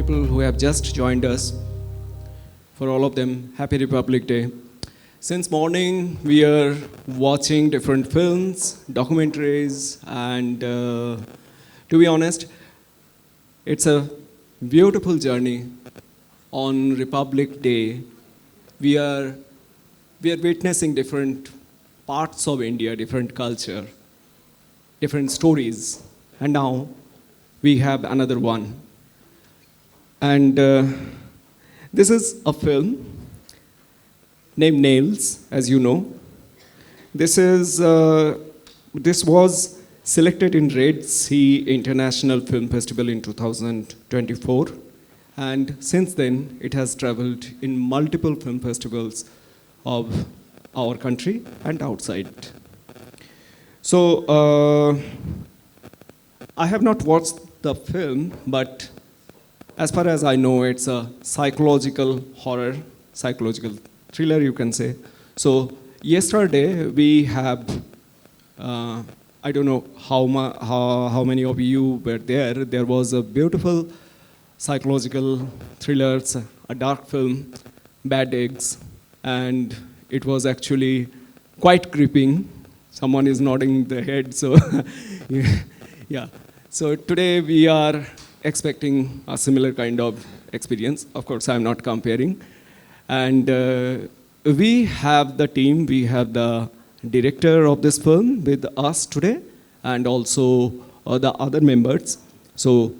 people who have just joined us. For all of them, Happy Republic Day. Since morning, we are watching different films, documentaries, and to be honest, it's a beautiful journey. On Republic Day, we are witnessing different parts of India, different culture, different stories, and now we have another one. And this is a film named Nails, as you know. This was selected in Red Sea International Film Festival in 2024, and since then it has traveled in multiple film festivals of our country and outside. So I have not watched the film, but as far as I know, it's a psychological horror, psychological thriller, you can say. So yesterday we have, I don't know how many of you were there. There was a beautiful psychological thriller, a dark film, Bad Eggs, and it was actually quite gripping. Someone is nodding their head, so yeah. So today we are expecting a similar kind of experience. Of course, I'm not comparing. And we have the team, we have the director of this film with us today, and also the other members. So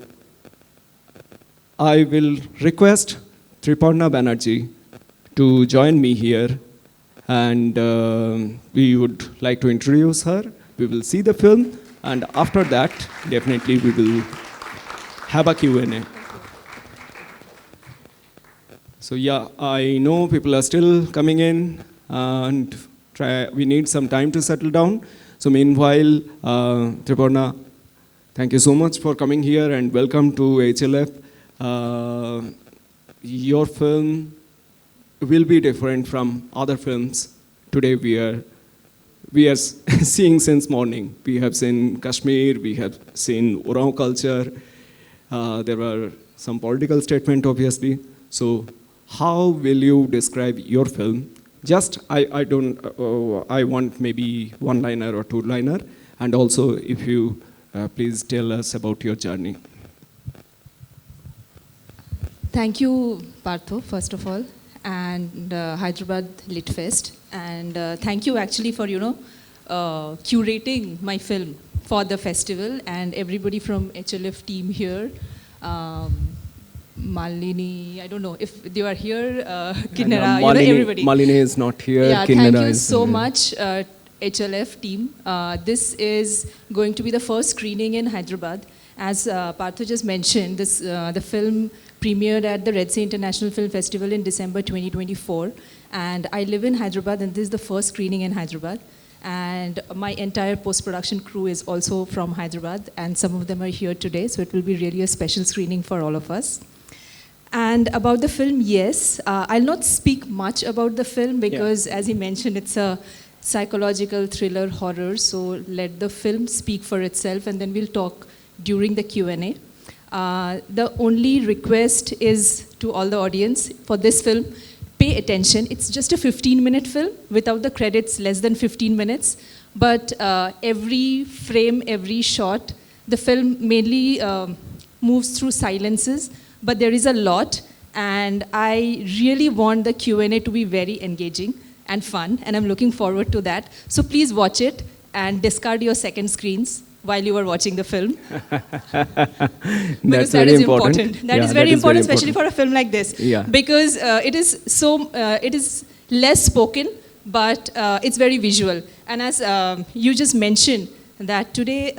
I will request Triparna Banerjee to join me here, and we would like to introduce her. We will see the film, and after that, definitely we will have a Q&A. So yeah, I know people are still coming in, and we need some time to settle down. So meanwhile, Triparna, thank you so much for coming here, and welcome to HLF. Your film will be different from other films. Today we are seeing since morning. We have seen Kashmir, we have seen Oraon culture. There were some political statement, obviously. So how will you describe your film? Just, I want maybe one-liner or two-liner, and also if you please tell us about your journey. Thank you, Partho, first of all, and Hyderabad Lit Fest, and thank you actually for, curating my film for the festival, and everybody from HLF team here. Malini, I don't know if they are here, Kinnara, everybody. Malini is not here. Yeah, Kinnara thank you is so here. much, HLF team. This is going to be the first screening in Hyderabad. As Partho just mentioned, the film premiered at the Red Sea International Film Festival in December 2024. And I live in Hyderabad, and this is the first screening in Hyderabad. And my entire post-production crew is also from Hyderabad, and some of them are here today, so it will be really a special screening for all of us. And about the film, yes, I'll not speak much about the film because, as he mentioned, it's a psychological thriller horror, so let the film speak for itself, and then we'll talk during the Q&A. The only request is to all the audience for this film, pay attention. It's just a 15-minute film, without the credits, less than 15 minutes. But every frame, every shot, the film mainly moves through silences, but there is a lot. And I really want the Q&A to be very engaging and fun, and I'm looking forward to that. So please watch it and discard your second screens while you are watching the film. Because that is important. That is very important, especially for a film like this. Yeah. Because it is less spoken, but it's very visual. And as you just mentioned, that today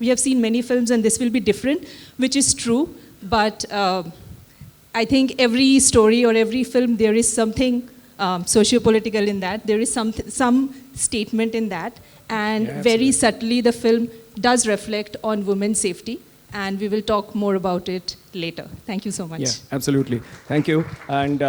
we have seen many films and this will be different, which is true. But I think every story or every film, there is something socio-political in that. There is some statement in that. And very subtly, the film does reflect on women's safety, and we will talk more about it later. Thank you so much. Yeah, absolutely. Thank you. And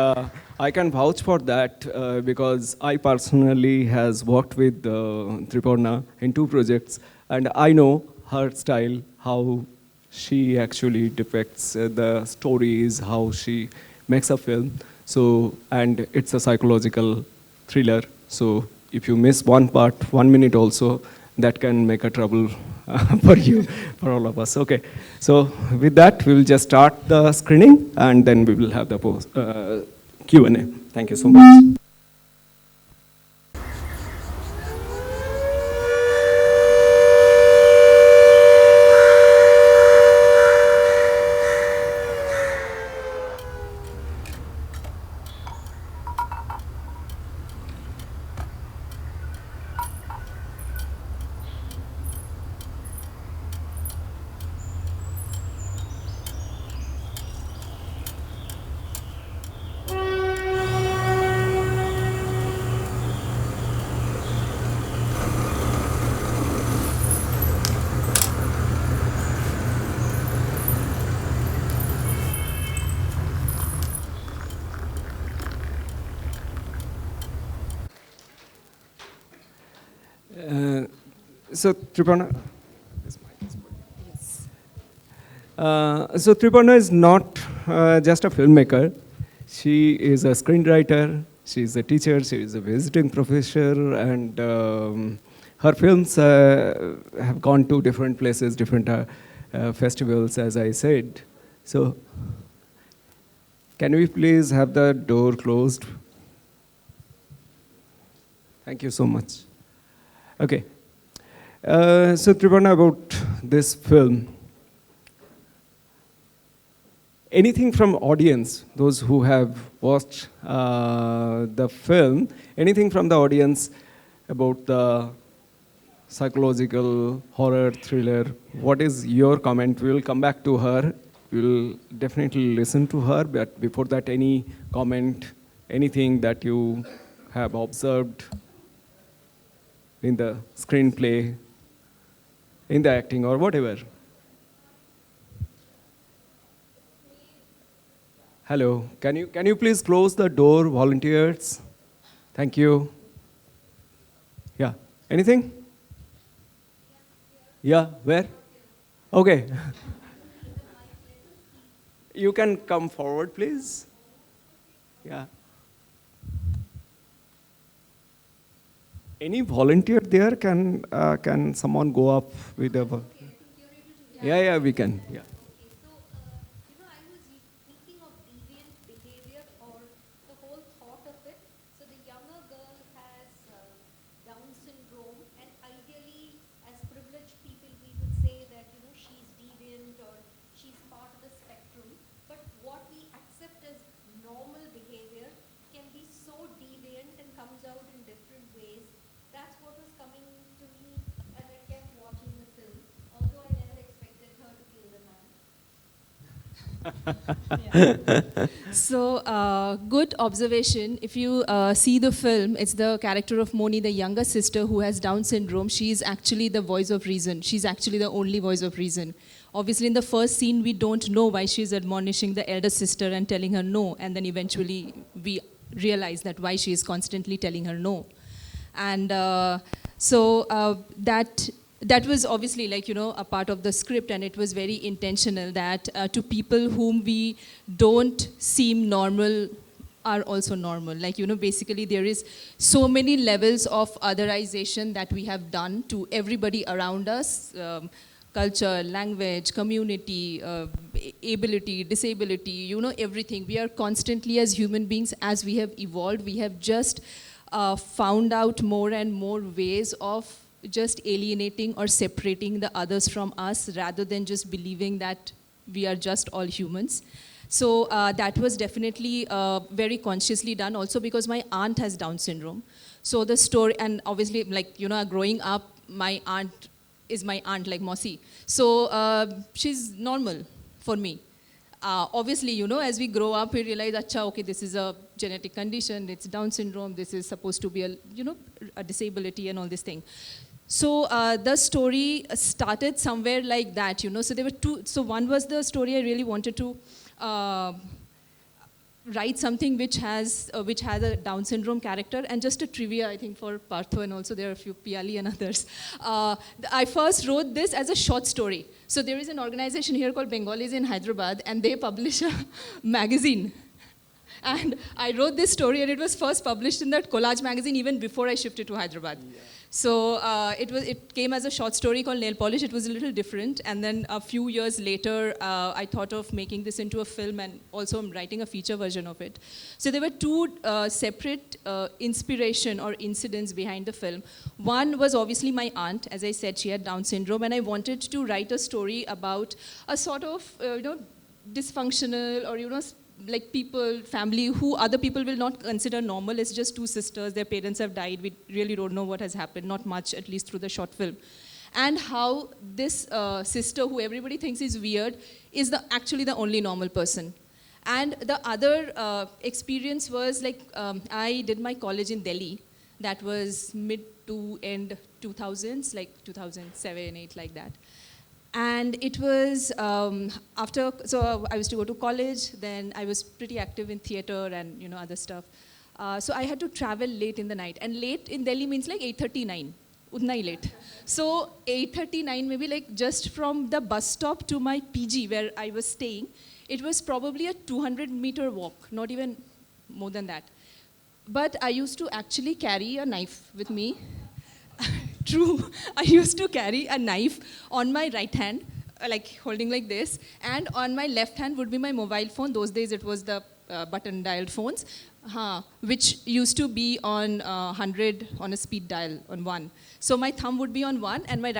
I can vouch for that because I personally has worked with Triparna in 2 projects, and I know her style, how she actually depicts the stories, how she makes a film. So, and it's a psychological thriller. So if you miss one part, 1 minute also, that can make a trouble for you, for all of us. Okay. So with that, we will just start the screening, and then we will have the Q&A. Thank you so much. So Triparna, so Triparna is not just a filmmaker. She is a screenwriter. She is a teacher. She is a visiting professor, and her films have gone to different places, different festivals, as I said. So, can we please have the door closed? Thank you so much. Okay. So Triparna, about this film, anything from audience, those who have watched the film, anything from the audience about the psychological horror thriller, what is your comment? We will come back to her. We will definitely listen to her, but before that, any comment, anything that you have observed in the screenplay, in the acting, or whatever. Hello, can you please close the door, volunteers? Thank you. Yeah, anything? Yeah, where? Okay. You can come forward, please. Yeah. Any volunteer there? Can someone go up with a? Yeah, we can. Yeah. I was thinking of deviant behavior or the whole thought of it. So the younger girl has Down syndrome, and ideally, as privileged people, we would say that she's deviant or she's part of the spectrum. But what we accept as normal behavior can be so deviant and comes out in different ways. That's what was coming to me as I kept watching the film. Although I never expected her to kill the man. So, good observation. If you see the film, it's the character of Moni, the younger sister who has Down syndrome. She's actually the voice of reason. She's actually the only voice of reason. Obviously, in the first scene, we don't know why she's admonishing the elder sister and telling her no. And then eventually, we realize that why she is constantly telling her no. And that was obviously a part of the script, and it was very intentional that to people whom we don't seem normal are also normal. Basically there is so many levels of otherization that we have done to everybody around us, culture, language, community, ability, disability, everything. We are constantly, as human beings, as we have evolved, we have just found out more and more ways of just alienating or separating the others from us rather than just believing that we are just all humans. So that was definitely very consciously done, also because my aunt has Down syndrome. So the story, and obviously growing up, my aunt is my aunt, like Mossy. So she's normal for me. Obviously, as we grow up, we realize, okay, this is a genetic condition, it's Down syndrome, this is supposed to be a disability and all this thing. So the story started somewhere like that, So there were two. So one was the story I really wanted to write something which has a Down syndrome character. And just a trivia, I think, for Partho, and also there are a few Piali and others. I first wrote this as a short story. So there is an organization here called Bengalis in Hyderabad, and they publish a magazine. And I wrote this story, and it was first published in that Collage magazine even before I shifted to Hyderabad. Yeah. So it came as a short story called Nail Polish. It was a little different. And then a few years later, I thought of making this into a film, and also I'm writing a feature version of it. So there were two separate inspiration or incidents behind the film. One was obviously my aunt. As I said, she had Down syndrome, and I wanted to write a story about a sort of, dysfunctional, or, like people, family, who other people will not consider normal. It's just two sisters, their parents have died, we really don't know what has happened, not much, at least through the short film. And how this sister, who everybody thinks is weird, is actually the only normal person. And the other experience was like, I did my college in Delhi. That was mid to end 2000s, like 2007, 8, like that. And it was so I was to go to college, then I was pretty active in theater and other stuff. So I had to travel late in the night. And late in Delhi means like 8:39, utna hi late. So 8:39, maybe like just from the bus stop to my PG where I was staying, it was probably a 200-meter walk, not even more than that. But I used to actually carry a knife with me. True, I used to carry a knife on my right hand, like holding like this, and on my left hand would be my mobile phone. Those days it was the button-dialed phones, which used to be on 100 on a speed dial on 1. So my thumb would be on 1 and my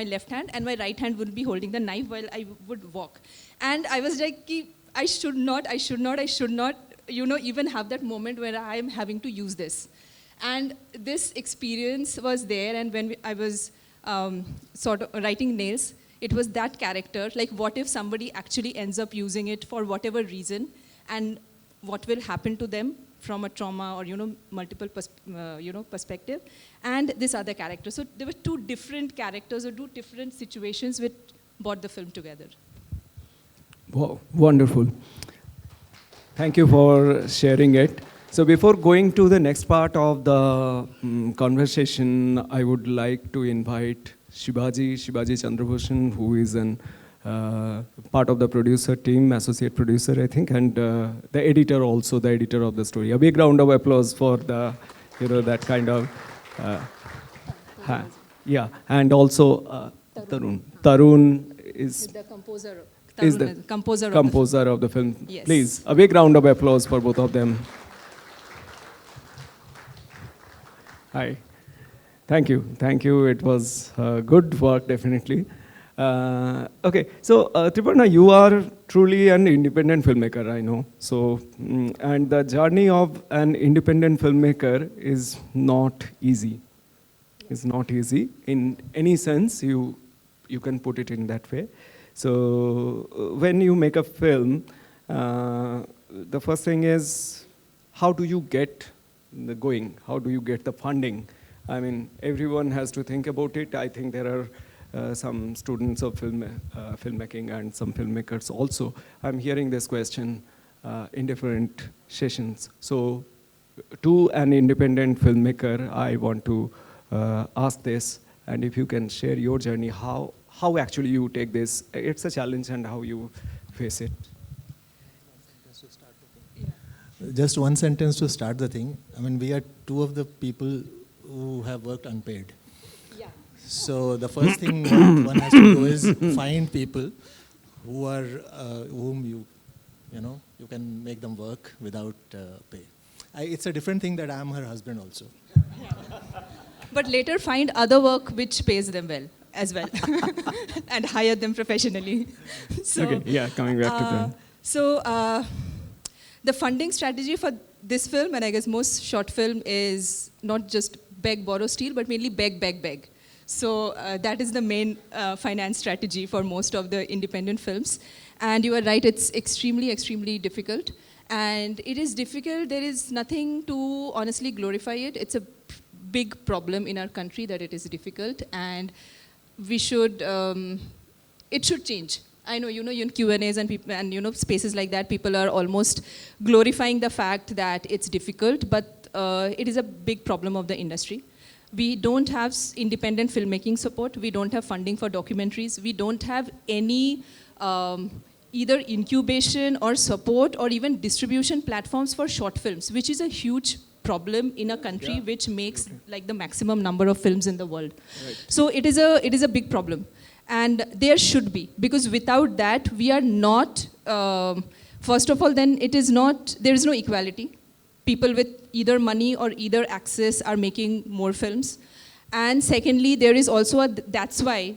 left hand, and my right hand would be holding the knife while I would walk. And I was like, I should not, even have that moment where I am having to use this. And this experience was there, and when I was sort of writing Nails, it was that character, like what if somebody actually ends up using it for whatever reason, and what will happen to them from a trauma or, multiple perspective, and this other character. So there were two different characters or two different situations which brought the film together. Wow, wonderful. Thank you for sharing it. So before going to the next part of the conversation, I would like to invite Shibaji Chandrabhushan, who is part of the producer team, associate producer, I think, and the editor also, the editor of the story. A big round of applause for the, that kind of, yeah, and also Tarun. Tarun is the composer. Is the composer of the film. Yes. Please, a big round of applause for both of them. Hi. Thank you. It was good work, definitely. Okay, so Triparna, you are truly an independent filmmaker, I know. So, and the journey of an independent filmmaker is not easy. It's not easy in any sense. You can put it in that way. So, when you make a film, the first thing is, how do you get the going? How do you get the funding? I mean, everyone has to think about it. I think there are some students of filmmaking and some filmmakers also. I'm hearing this question in different sessions. So to an independent filmmaker, I want to ask this, and if you can share your journey, how actually you take this. It's a challenge, and how you face it. Just one sentence to start the thing. I mean, we are two of the people who have worked unpaid. Yeah. So the first thing one has to do is find people who are whom you can make them work without pay. It's a different thing that I am her husband also. Yeah. But later find other work which pays them well as well, and hire them professionally. So, okay. Yeah. Coming back to them. So. The funding strategy for this film, and I guess most short film, is not just beg, borrow, steal, but mainly beg. So that is the main finance strategy for most of the independent films. And you are right, it's extremely, extremely difficult. And it is difficult. There is nothing to honestly glorify it. It's a big problem in our country that it is difficult. And we should, it should change. I know, in Q&As and people, and spaces like that, people are almost glorifying the fact that it's difficult, but it is a big problem of the industry. We don't have independent filmmaking support. We don't have funding for documentaries. We don't have any either incubation or support or even distribution platforms for short films, which is a huge problem in a country which makes like the maximum number of films in the world. Right. So it is a big problem. And there should be, because without that, we are not, first of all, then there is no equality. People with either money or either access are making more films. And secondly, there is also that's why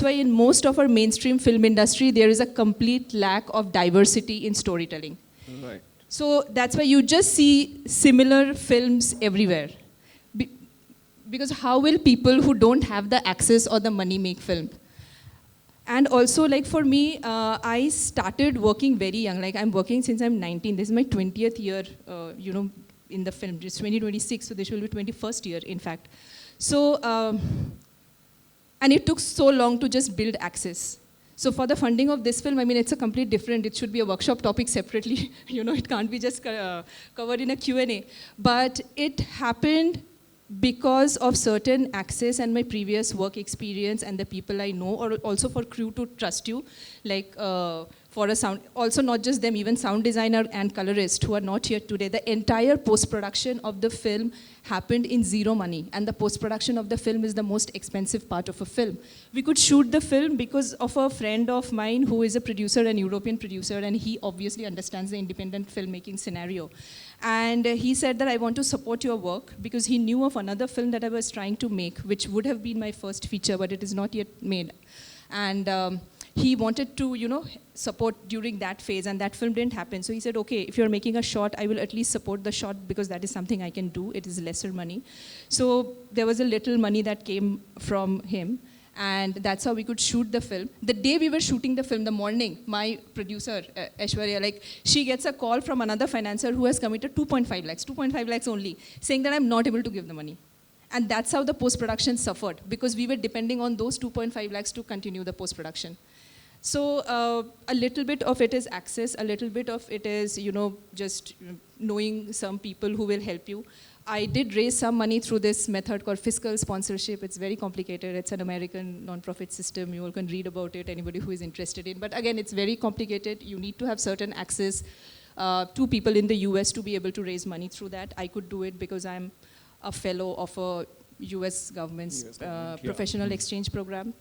in most of our mainstream film industry, there is a complete lack of diversity in storytelling. Right. So that's why you just see similar films everywhere. Because how will people who don't have the access or the money make film? And also, like for me, I started working very young. Like I'm working since I'm 19. This is my 20th year, in the film. It's 2026, so this will be 21st year, in fact. So, and it took so long to just build access. So for the funding of this film, I mean, it's a complete different, it should be a workshop topic separately. It can't be just covered in a Q&A. But it happened because of certain access and my previous work experience and the people I know, or also for crew to trust you, like for a sound, also not just them, even sound designer and colorist who are not here today. The entire post-production of the film happened in zero money, and the post-production of the film is the most expensive part of a film. We could shoot the film because of a friend of mine who is a producer, an European producer, and he obviously understands the independent filmmaking scenario. And he said that I want to support your work because he knew of another film that I was trying to make, which would have been my first feature, but it is not yet made. And he wanted to, support during that phase, and that film didn't happen. So he said, okay, if you're making a shot, I will at least support the shot because that is something I can do. It is lesser money. So there was a little money that came from him. And that's how we could shoot the film. The day we were shooting the film, the morning, my producer, Aishwarya, she gets a call from another financier who has committed 2.5 lakhs only, saying that I'm not able to give the money. And that's how the post-production suffered, because we were depending on those 2.5 lakhs to continue the post-production. So a little bit of it is access, a little bit of it is, just knowing some people who will help you. I did raise some money through this method called fiscal sponsorship. It's very complicated. It's an American non-profit system. You all can read about it, anybody who is interested in. But again, it's very complicated. You need to have certain access to people in the US to be able to raise money through that. I could do it because I'm a fellow of a US government's professional exchange program.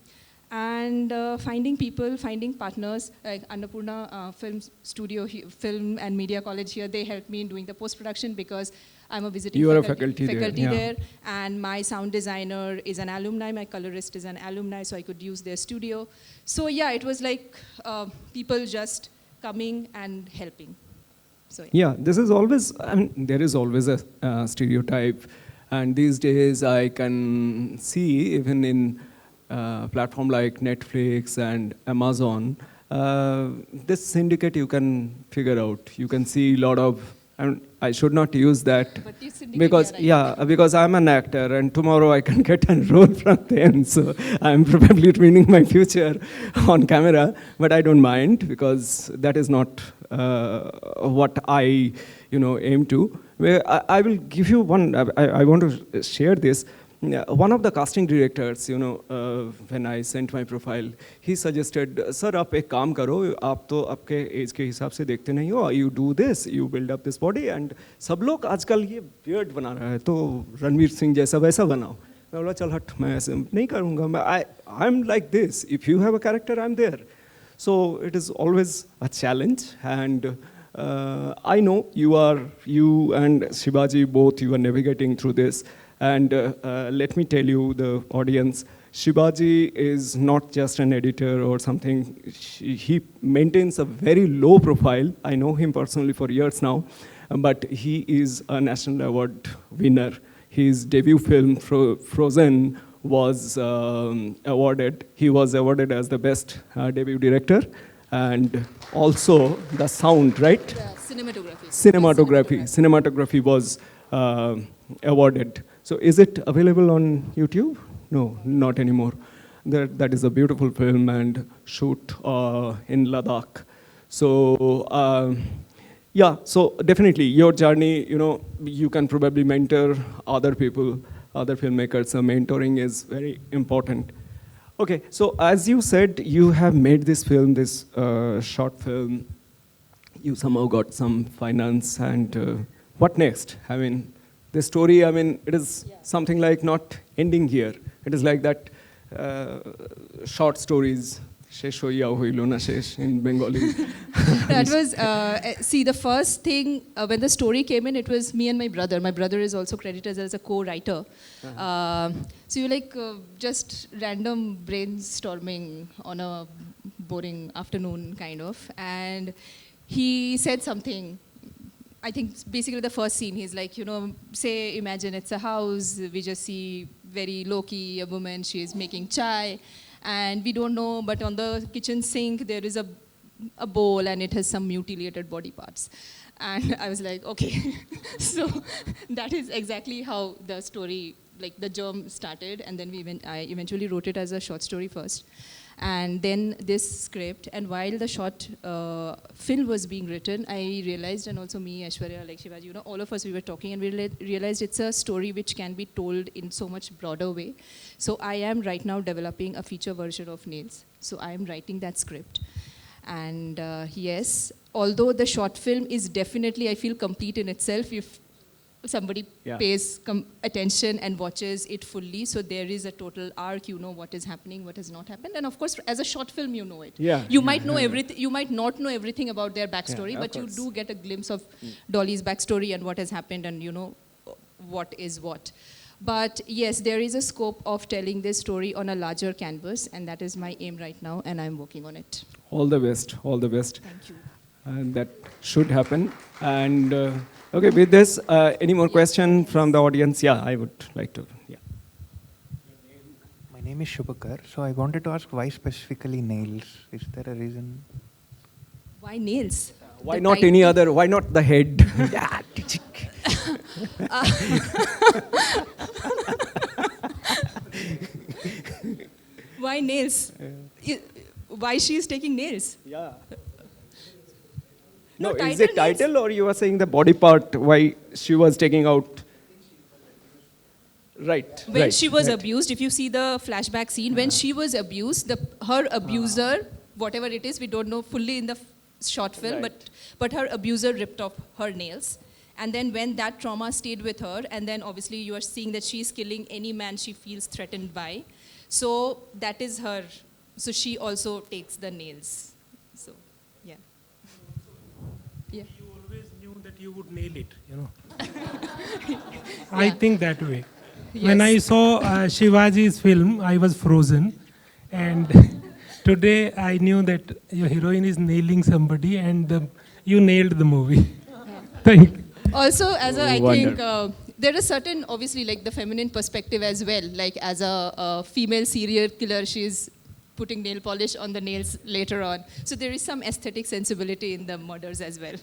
And finding people, finding partners, like Annapurna Film Studio, Film and Media College here, they helped me in doing the post-production because I'm a visiting faculty there, and my sound designer is an alumni, my colorist is an alumni, so I could use their studio. So yeah, it was like people just coming and helping. So yeah, this is always, there is always a stereotype, and these days I can see even in platform like Netflix and Amazon, this syndicate you can figure out. You can see a lot of, I should not use that because because I'm an actor and tomorrow I can get a role from them. So I'm probably ruining my future on camera, but I don't mind because that is not what I aim to. I will give you one. I want to share this. One of the casting directors, when I sent my profile, he suggested, "Sir, आप एक काम करो, आप तो आपके as के हिसाब से देखते नहीं हो. You do this, you build up this body, and सब लोग आजकल ये beard बना रहा है, तो रणवीर सिंह जैसा वैसा बनाओ." मैं बोला चल हट, मैं ऐसे नहीं करूँगा. I'm like this. If you have a character, I'm there. So it is always a challenge, and I know you and Shivaji both, you are navigating through this. And let me tell you, the audience, Shivaji is not just an editor or something. He maintains a very low profile. I know him personally for years now, but he is a national award winner. His debut film, Frozen, was awarded. He was awarded as the best debut director, and also the sound, right? Yeah, cinematography. Cinematography was awarded. So is it available on YouTube? No, not anymore. that is a beautiful film and shoot in Ladakh. So yeah, so definitely your journey, you can probably mentor other people, other filmmakers. So mentoring is very important. Okay, so as you said, you have made this film, this short film. You somehow got some finance, and what next? I mean, the story, it is something like not ending here. It is like that short stories, Shesh hoiya hoilo na shesh in Bengali. That was, see, the first thing, when the story came in, it was me and my brother. My brother is also credited as a co-writer. So you're like just random brainstorming on a boring afternoon, kind of. And he said something, I think basically the first scene, he's like, say, imagine it's a house, we just see very low-key, a woman, she is making chai, and we don't know, but on the kitchen sink, there is a bowl, and it has some mutilated body parts. And I was like, okay. So that is exactly how the story, like the germ started, and then I eventually wrote it as a short story first. And then this script, and while the short film was being written, I realized, and also me, Aishwarya, like Shivaji, all of us, we were talking, and we realized it's a story which can be told in so much broader way. So I am right now developing a feature version of Nails. So I am writing that script. And yes, although the short film is definitely, I feel, complete in itself, if somebody pays attention and watches it fully, so there is a total arc, what is happening, what has not happened, and of course, as a short film, you know it. You might know everything, you might not know everything about their backstory, but you do get a glimpse of Dolly's backstory and what has happened, and what is what. But yes, there is a scope of telling this story on a larger canvas, and that is my aim right now, and I'm working on it. All the best, all the best. Thank you. And that should happen. And okay, with this, any more question from the audience? Yeah, I would like to. Yeah. My name is Shubhakar. So I wanted to ask, why specifically nails? Is there a reason? Why nails? Why The not title- any other? Why not the head? Yeah. Why nails? Why she is taking nails? Yeah. No, No, is title it title, or you are saying the body part, why she was taking out? Right. When right, she was right. abused, if you see the flashback scene, when she was abused, her abuser, whatever it is, we don't know fully in the short film, Right. but her abuser ripped off her nails. And then when that trauma stayed with her, and then obviously you are seeing that she's killing any man she feels threatened by. So that is her. So she also takes the nails. So, yeah. Yeah. You always knew that you would nail it, I think that way. When I saw Shivaji's film, I was frozen. And today I knew that your heroine is nailing somebody, and you nailed the movie. Thank you. Also, I Wonder. think there is certain, obviously, like the feminine perspective as well. Like as a female serial killer, she's putting nail polish on the nails later on. So there is some aesthetic sensibility in the murders as well.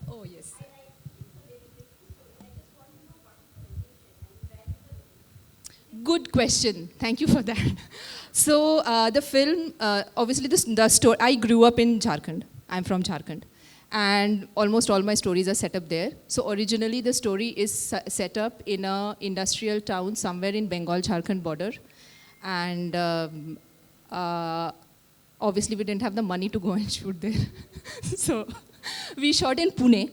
Oh, yes. Good question. Thank you for that. So the film, obviously the story, I grew up in Jharkhand. I'm from Jharkhand. And almost all my stories are set up there. So originally the story is set up in an industrial town somewhere in Bengal-Jharkhand border. And obviously we didn't have the money to go and shoot there. So we shot in Pune.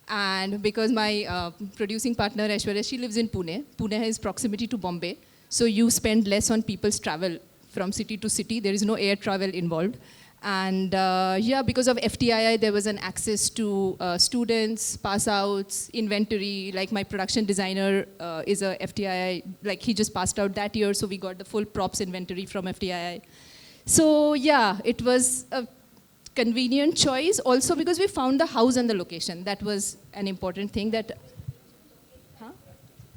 And because my producing partner, Aishwarya, she lives in Pune. Pune has proximity to Bombay. So you spend less on people's travel from city to city. There is no air travel involved. And yeah, because of FTII, there was an access to students, pass-outs, inventory. Like my production designer is a FTII, like he just passed out that year, so we got the full props inventory from FTII. So yeah, it was a convenient choice. Also because we found the house and the location. That was an important thing that...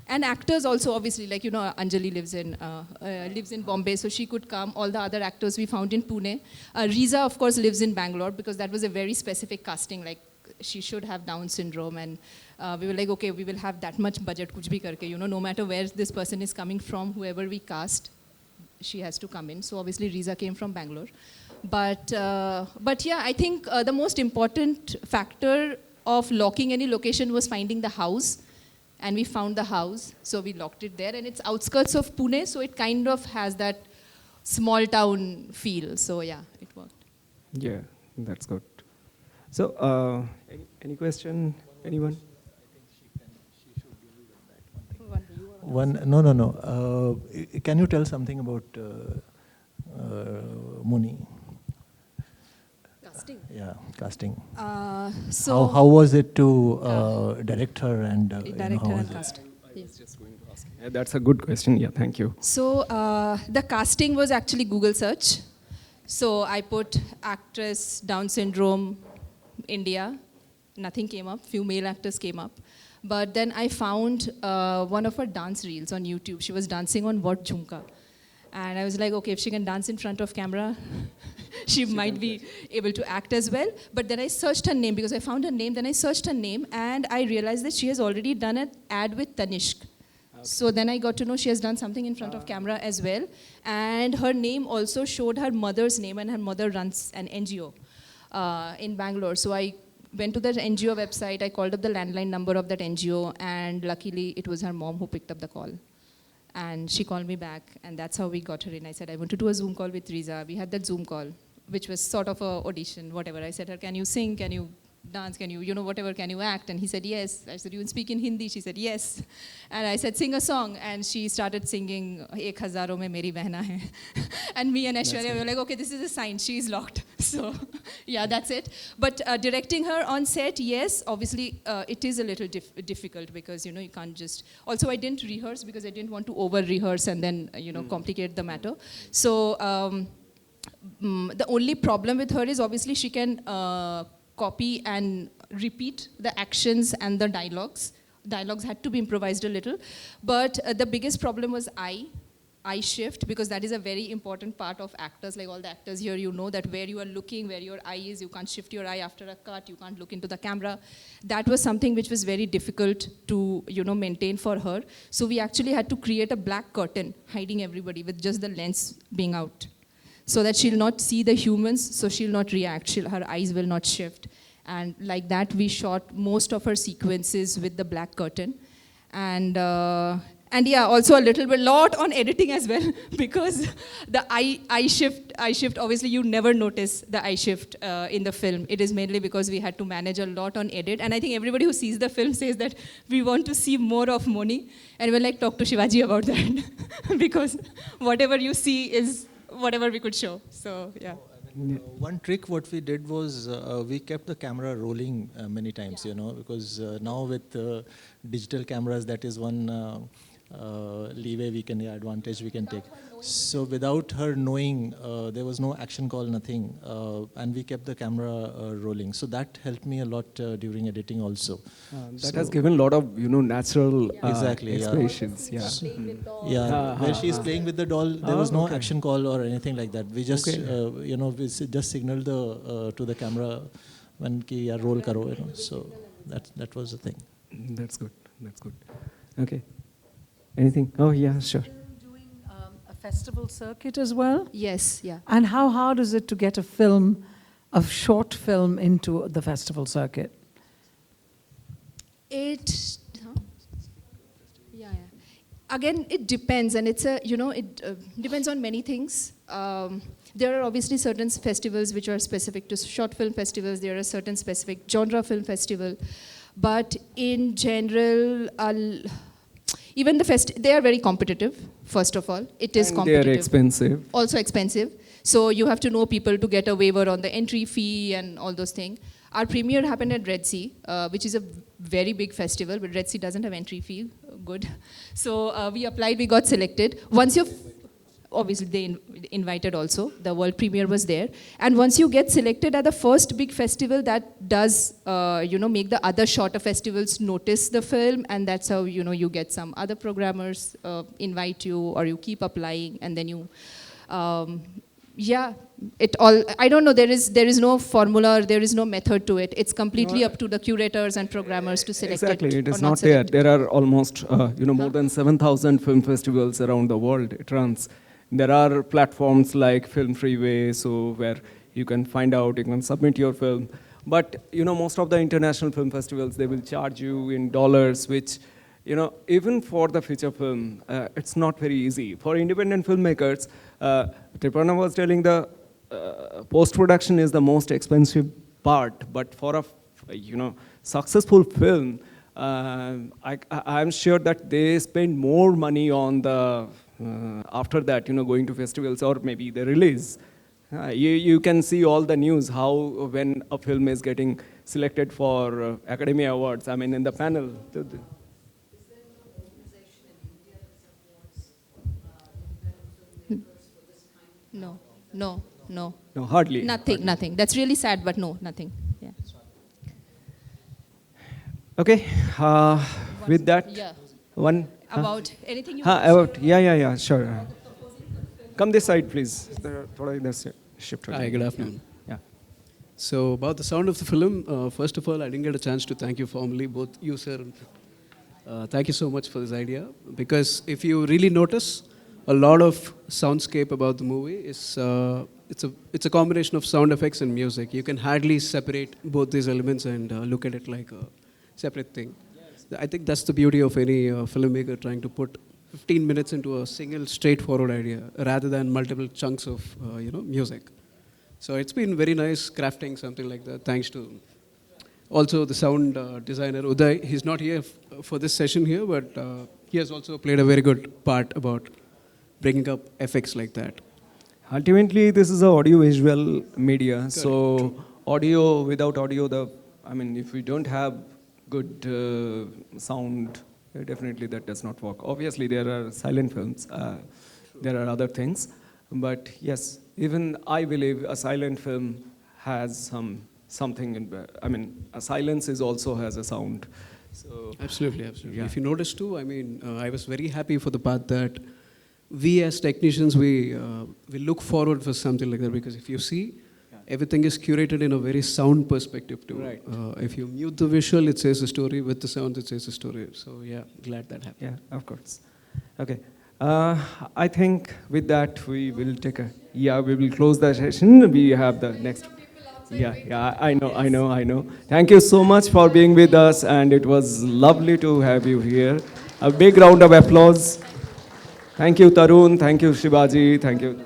And actors also, obviously, like, Anjali lives in Bombay, so she could come. All the other actors we found in Pune. Riza, of course, lives in Bangalore because that was a very specific casting. Like, she should have Down syndrome, and we were like, okay, we will have that much budget, kuch bhi karke, no matter where this person is coming from, whoever we cast, she has to come in. So obviously Riza came from Bangalore. But yeah, I think the most important factor of locking any location was finding the house. And we found the house, so we locked it there. And it's outskirts of Pune, so it kind of has that small town feel. So yeah, it worked. Yeah, that's good. So, any question? Anyone? No. Can you tell something about Muni? Casting. Yeah, casting. So How was it to direct her and direct how her was and it? cast. I was just going to ask. Yeah, that's a good question. Yeah, thank you. So the casting was actually Google search. So I put actress, Down syndrome, India. Nothing came up. Few male actors came up. But then I found one of her dance reels on YouTube. She was dancing on What Jhumka. And I was like, okay, if she can dance in front of camera, she might be able to act as well. But then I searched her name because I found her name. Then I searched her name and I realized that she has already done an ad with Tanishq. Okay. So then I got to know she has done something in front of camera as well. And her name also showed her mother's name, and her mother runs an NGO in Bangalore. So I went to the NGO website, I called up the landline number of that NGO, and luckily it was her mom who picked up the call. And she called me back, and that's how we got her in. I said, I want to do a Zoom call with Riza. We had that Zoom call, which was sort of an audition, whatever. I said, her, can you sing? Can you dance? Can you, whatever, can you act? And he said, yes. I said, you can speak in Hindi? She said, yes. And I said, sing a song. And she started singing, Ek Hazaron Mein Meri Behna Hai. And me and Aishwarya were like, okay, this is a sign. She's locked. So, yeah, that's it. But directing her on set, yes, obviously, it is a little difficult because, you can't just... Also, I didn't rehearse because I didn't want to over-rehearse and then, complicate the matter. So, the only problem with her is obviously she can copy and repeat the actions and the dialogues. Dialogues had to be improvised a little. But the biggest problem was eye shift, because that is a very important part of actors. Like all the actors here, you know that where you are looking, where your eye is, you can't shift your eye after a cut, you can't look into the camera. That was something which was very difficult to, maintain for her. So we actually had to create a black curtain hiding everybody with just the lens being out, so that she'll not see the humans, so she'll not react, her eyes will not shift. And like that, we shot most of her sequences with the black curtain. And yeah, also a lot on editing as well, because the eye shift, obviously you never notice the eye shift in the film. It is mainly because we had to manage a lot on edit. And I think everybody who sees the film says that we want to see more of Moni. And we're like, talk to Shivaji about that, because whatever you see is whatever we could show. So, yeah. One trick what we did was we kept the camera rolling many times, because now with digital cameras, that is one leeway we can, advantage we can take. So without her knowing, there was no action call, nothing, and we kept the camera rolling. So that helped me a lot during editing also. That has given a lot of, natural exactly, expressions. Yeah. Where she's playing with the doll, there was no action call or anything like that. We just, we just signaled to the camera when ki roll karo, So that was the thing. That's good. That's good. Okay. Anything? Oh, yeah, sure. Doing a festival circuit as well? Yes, yeah. And how hard is it to get a short film into the festival circuit? Again, it depends, and it's it depends on many things. There are obviously certain festivals which are specific to short film festivals. There are certain specific genre film festival, but in general, even they are very competitive. First of all, it is competitive. They are expensive. Also expensive. So you have to know people to get a waiver on the entry fee and all those things. Our premiere happened at Red Sea, which is a very big festival, but Red Sea doesn't have entry fee. Good. So we applied, we got selected. Once you've, obviously they invited also, the world premiere was there. And once you get selected at the first big festival, that does, make the other shorter festivals notice the film, and that's how, you get some other programmers invite you, or you keep applying, and then you Yeah, it all. I don't know. There is no formula. Or there is no method to it. It's completely up to the curators and programmers to select Exactly, it. it is or not select there. it. There are almost more than 7,000 film festivals around the world. It runs. There are platforms like Film Freeway, so where you can find out, you can submit your film. But most of the international film festivals, they will charge you in dollars, which even for the feature film, it's not very easy. For independent filmmakers, Triparna was telling the post-production is the most expensive part, but for a successful film, I'm sure that they spend more money on the after that, going to festivals or maybe the release. You can see all the news how when a film is getting selected for Academy Awards. I mean, in the panel. No, no, no. No, hardly. Nothing. That's really sad, but no, nothing. Yeah. Okay. With that, Yeah. one. About anything you About, yeah, sure. Come this side, please. Shift. Hi, good afternoon. Yeah. So about the sound of the film, first of all, I didn't get a chance to thank you formally, both you, sir. Thank you so much for this idea, because if you really notice, a lot of soundscape about the movie is it's a combination of sound effects and music. You can hardly separate both these elements and look at it like a separate thing. I think that's the beauty of any filmmaker trying to put 15 minutes into a single straightforward idea rather than multiple chunks of music. So it's been very nice crafting something like that, thanks to also the sound designer Uday. He's not here for this session here, but he has also played a very good part about bringing up effects like that. Ultimately, this is an audio-visual media. Correct. So audio, without audio, if we don't have good sound, definitely that does not work. Obviously, there are silent films. There are other things. But yes, even I believe a silent film has something. A silence also has a sound. So Absolutely, absolutely. Yeah. If you notice too, I was very happy for the part that we as technicians, we look forward for something like that, because if you see, everything is curated in a very sound perspective too. Right. If you mute the visual, it says a story. With the sound, it says a story. So yeah, glad that happened. yeah, of course. Okay. I think with that we will we will close the session. We have the next. Yeah, I know. Thank you so much for being with us, and it was lovely to have you here. A big round of applause. Thank you, Tarun. Thank you, Shivaji. Thank you.